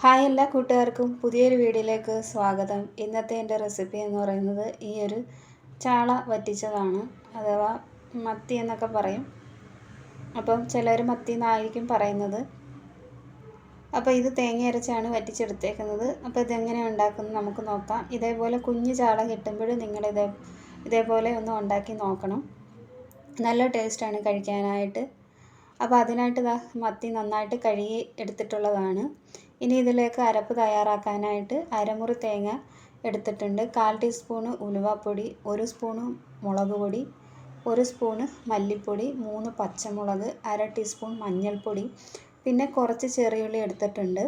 Hi എല്ലാ കൂട്ടുകാർക്കും പുതിയൊരു വീഡിയോയിലേക്ക് സ്വാഗതം. ഇന്നത്തെ എൻ്റെ റെസിപ്പി എന്ന് പറയുന്നത് ഈ ഒരു ചാള വറ്റിച്ചതാണ്, അഥവാ മത്തി എന്നൊക്കെ പറയും. അപ്പം ചിലർ മത്തി എന്നായിരിക്കും പറയുന്നത്. അപ്പോൾ ഇത് തേങ്ങ അരച്ചാണ് വറ്റിച്ചെടുത്തേക്കുന്നത്. അപ്പോൾ ഇതെങ്ങനെ ഉണ്ടാക്കുന്നത് നമുക്ക് നോക്കാം. ഇതേപോലെ കുഞ്ഞു ചാള കിട്ടുമ്പോൾ നിങ്ങൾ ഇതേപോലെ ഒന്ന് ഉണ്ടാക്കി നോക്കണം. നല്ല ടേസ്റ്റാണ് കഴിക്കാനായിട്ട്. അപ്പോൾ അതിനായിട്ട് മത്തി നന്നായിട്ട് കഴുകി എടുത്തിട്ടുള്ളതാണ്. ഇനി ഇതിലേക്ക് അരപ്പ് തയ്യാറാക്കാനായിട്ട് അരമുറി തേങ്ങ എടുത്തിട്ടുണ്ട്, 1/4 ടീസ്പൂണ് ഉലുവാപ്പൊടി, 1 സ്പൂണ് മുളക് പൊടി, 1 സ്പൂണ് മല്ലിപ്പൊടി, 3 പച്ചമുളക്, 1/2 ടീസ്പൂൺ മഞ്ഞൾപ്പൊടി, പിന്നെ കുറച്ച് ചെറിയുള്ളി എടുത്തിട്ടുണ്ട്.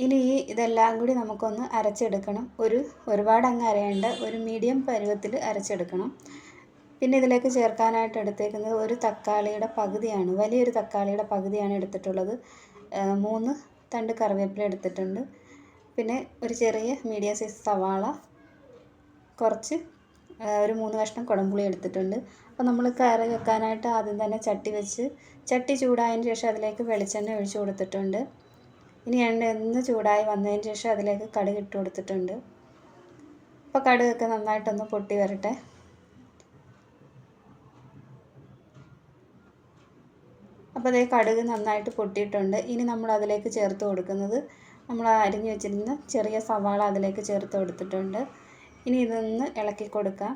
ഇനി ഇതെല്ലാം കൂടി നമുക്കൊന്ന് അരച്ചെടുക്കണം. ഒരുപാട് അങ്ങ് അരയേണ്ട, ഒരു മീഡിയം പരുവത്തിൽ അരച്ചെടുക്കണം. പിന്നെ ഇതിലേക്ക് ചേർക്കാനായിട്ട് എടുത്തേക്കുന്നത് ഒരു തക്കാളിയുടെ പകുതിയാണ്, വലിയൊരു തക്കാളിയുടെ പകുതിയാണ് എടുത്തിട്ടുള്ളത്. 3 തണ്ട് കറിവേപ്പില എടുത്തിട്ടുണ്ട്. പിന്നെ ഒരു ചെറിയ മീഡിയം സൈസ് സവാള, കുറച്ച് ഒരു 3 കഷ്ണം കുടംപുളി എടുത്തിട്ടുണ്ട്. അപ്പോൾ നമ്മൾ കറി വെക്കാനായിട്ട് ആദ്യം തന്നെ ചട്ടി ചൂടായതിന് ശേഷം അതിലേക്ക് വെളിച്ചെണ്ണ ഒഴിച്ച് കൊടുത്തിട്ടുണ്ട്. ഇനി എണ്ണ ചൂടായി വന്നതിന് ശേഷം അതിലേക്ക് കടുക് ഇട്ട് കൊടുത്തിട്ടുണ്ട്. അപ്പോൾ കടുകൊക്കെ നന്നായിട്ടൊന്ന് പൊട്ടി വരട്ടെ. അപ്പോൾ അതേ കടുക് നന്നായിട്ട് പൊട്ടിയിട്ടുണ്ട്. ഇനി നമ്മൾ അതിലേക്ക് ചേർത്ത് കൊടുക്കുന്നത് നമ്മൾ അരിഞ്ഞു വെച്ചിരുന്ന ചെറിയ സവാള അതിലേക്ക് ചേർത്ത് കൊടുത്തിട്ടുണ്ട്. ഇനി ഇതൊന്ന് ഇളക്കി കൊടുക്കാം.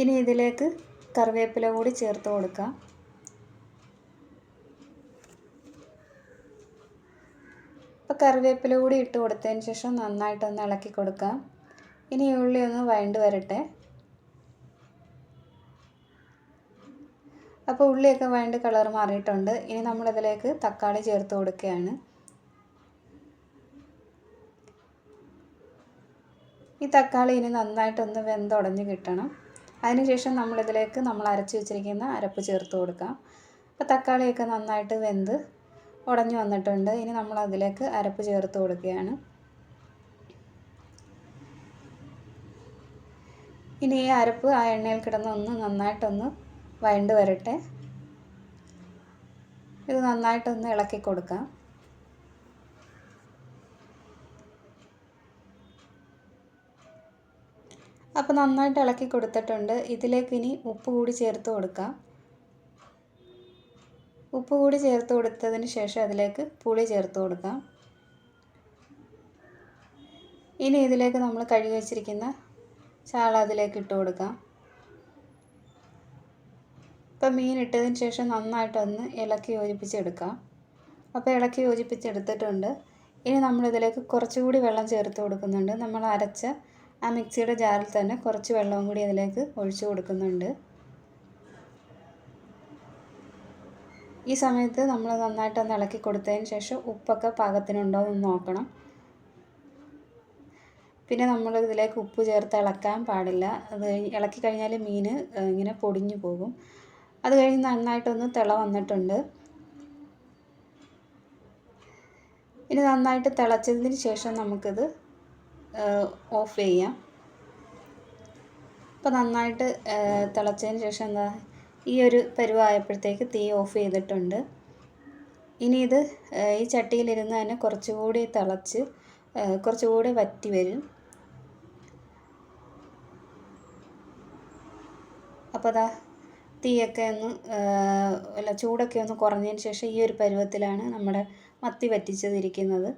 ഇനി ഇതിലേക്ക് കറിവേപ്പില കൂടി ചേർത്ത് കൊടുക്കാം. അപ്പോൾ കറിവേപ്പില കൂടി ഇട്ട് കൊടുത്തതിന് ശേഷം നന്നായിട്ടൊന്ന് ഇളക്കി കൊടുക്കാം. ഇനി ഉള്ളി ഒന്ന് വഴണ്ട് വരട്ടെ. അപ്പോൾ ഉള്ളിയൊക്കെ വഴണ്ട് കളർ മാറിയിട്ടുണ്ട്. ഇനി നമ്മളിതിലേക്ക് തക്കാളി ചേർത്ത് കൊടുക്കുകയാണ്. ഈ തക്കാളി ഇനി നന്നായിട്ടൊന്ന് വെന്തുടഞ്ഞ് കിട്ടണം. അതിനുശേഷം നമ്മളിതിലേക്ക് നമ്മൾ അരച്ച് വെച്ചിരിക്കുന്ന അരപ്പ് ചേർത്ത് കൊടുക്കാം. അപ്പോൾ തക്കാളിയൊക്കെ നന്നായിട്ട് വെന്ത് ഉടഞ്ഞു വന്നിട്ടുണ്ട്. ഇനി നമ്മൾ അതിലേക്ക് അരപ്പ് ചേർത്ത് കൊടുക്കുകയാണ്. ഇനി ഈ അരപ്പ് ആ എണ്ണയിൽ കിടന്നൊന്ന് നന്നായിട്ടൊന്ന് വഴണ്ട് വരട്ടെ. ഇത് നന്നായിട്ടൊന്ന് ഇളക്കി കൊടുക്കാം. അപ്പോൾ നന്നായിട്ട് ഇളക്കി കൊടുത്തിട്ടുണ്ട്. ഇതിലേക്ക് ഇനി ഉപ്പ് കൂടി ചേർത്ത് കൊടുക്കാം. ഉപ്പ് കൂടി ചേർത്ത് കൊടുത്തതിന് ശേഷം അതിലേക്ക് പുളി ചേർത്ത് കൊടുക്കാം. ഇനി ഇതിലേക്ക് നമ്മൾ കഴുകി വെച്ചിരിക്കുന്ന ചാള അതിലേക്ക് ഇട്ട് കൊടുക്കാം. ഇപ്പോൾ മീൻ ഇട്ടതിന് ശേഷം നന്നായിട്ടൊന്ന് ഇളക്കി യോജിപ്പിച്ചെടുക്കാം. അപ്പോൾ ഇളക്കി യോജിപ്പിച്ചെടുത്തിട്ടുണ്ട്. ഇനി നമ്മളിതിലേക്ക് കുറച്ചുകൂടി വെള്ളം ചേർത്ത് കൊടുക്കുന്നുണ്ട്. നമ്മൾ അരച്ച ആ മിക്സിയുടെ ജാറിൽ തന്നെ കുറച്ച് വെള്ളവും കൂടി അതിലേക്ക് ഒഴിച്ചു കൊടുക്കുന്നുണ്ട്. ഈ സമയത്ത് നമ്മൾ നന്നായിട്ടൊന്ന് ഇളക്കി കൊടുത്തതിന് ശേഷം ഉപ്പൊക്കെ പാകത്തിനുണ്ടോ എന്ന് നോക്കണം. പിന്നെ നമ്മൾ ഇതിലേക്ക് ഉപ്പ് ചേർത്ത് ഇളക്കാൻ പാടില്ല. അത് ഇളക്കി കഴിഞ്ഞാൽ മീൻ ഇങ്ങനെ പൊടിഞ്ഞു പോകും. അത് കഴിഞ്ഞ് നന്നായിട്ടൊന്ന് തിള വന്നിട്ടുണ്ട്. ഇനി നന്നായിട്ട് തിളച്ചതിന് ശേഷം നമുക്കിത് ഓഫ് ചെയ്യാം. അപ്പോൾ നന്നായിട്ട് തിളച്ചതിന് ശേഷം ഈ ഒരു പരുവായപ്പോഴത്തേക്ക് തീ ഓഫ് ചെയ്തിട്ടുണ്ട്. ഇനി ഇത് ഈ ചട്ടിയിലിരുന്ന് തന്നെ കുറച്ചുകൂടി തിളച്ച് കുറച്ചുകൂടി വറ്റി വരും. അപ്പോൾ തീയൊക്കെ ഒന്ന് ചൂടൊക്കെ ഒന്ന് കുറഞ്ഞതിന് ശേഷം ഈ ഒരു പരുവത്തിലാണ് നമ്മുടെ മത്തി വറ്റിച്ചതിരിക്കുന്നത്.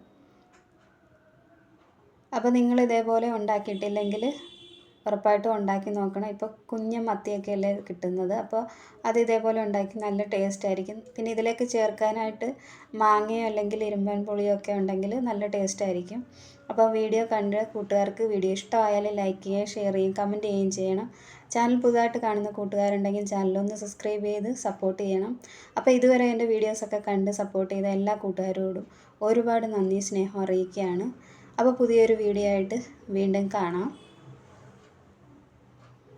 അപ്പോൾ നിങ്ങൾ ഇതേപോലെ ഉണ്ടാക്കിയിട്ടില്ലെങ്കിൽ ഉറപ്പായിട്ടും ഉണ്ടാക്കി നോക്കണം. ഇപ്പോൾ കുഞ്ഞ മത്തിയൊക്കെ അല്ലേ കിട്ടുന്നത്. അപ്പോൾ അത് ഇതേപോലെ ഉണ്ടാക്കി നല്ല ടേസ്റ്റ് ആയിരിക്കും. പിന്നെ ഇതിലേക്ക് ചേർക്കാനായിട്ട് മാങ്ങയോ അല്ലെങ്കിൽ ഇരുമ്പൻ പുളിയോ ഒക്കെ ഉണ്ടെങ്കിൽ നല്ല ടേസ്റ്റ് ആയിരിക്കും. അപ്പോൾ വീഡിയോ കണ്ട് കൂട്ടുകാർക്ക് വീഡിയോ ഇഷ്ടമായാൽ ലൈക്ക് ചെയ്യുകയും ഷെയർ ചെയ്യുകയും കമൻറ്റ് ചെയ്യുകയും ചെയ്യണം. ചാനൽ പുതുതായിട്ട് കാണുന്ന കൂട്ടുകാരുണ്ടെങ്കിൽ ചാനലൊന്ന് സബ്സ്ക്രൈബ് ചെയ്ത് സപ്പോർട്ട് ചെയ്യണം. അപ്പോൾ ഇതുവരെ എൻ്റെ വീഡിയോസൊക്കെ കണ്ട് സപ്പോർട്ട് ചെയ്ത എല്ലാ കൂട്ടുകാരോടും ഒരുപാട് നന്ദി സ്നേഹം അറിയിക്കുകയാണ്. അപ്പോൾ പുതിയൊരു വീഡിയോ ആയിട്ട് വീണ്ടും കാണാം.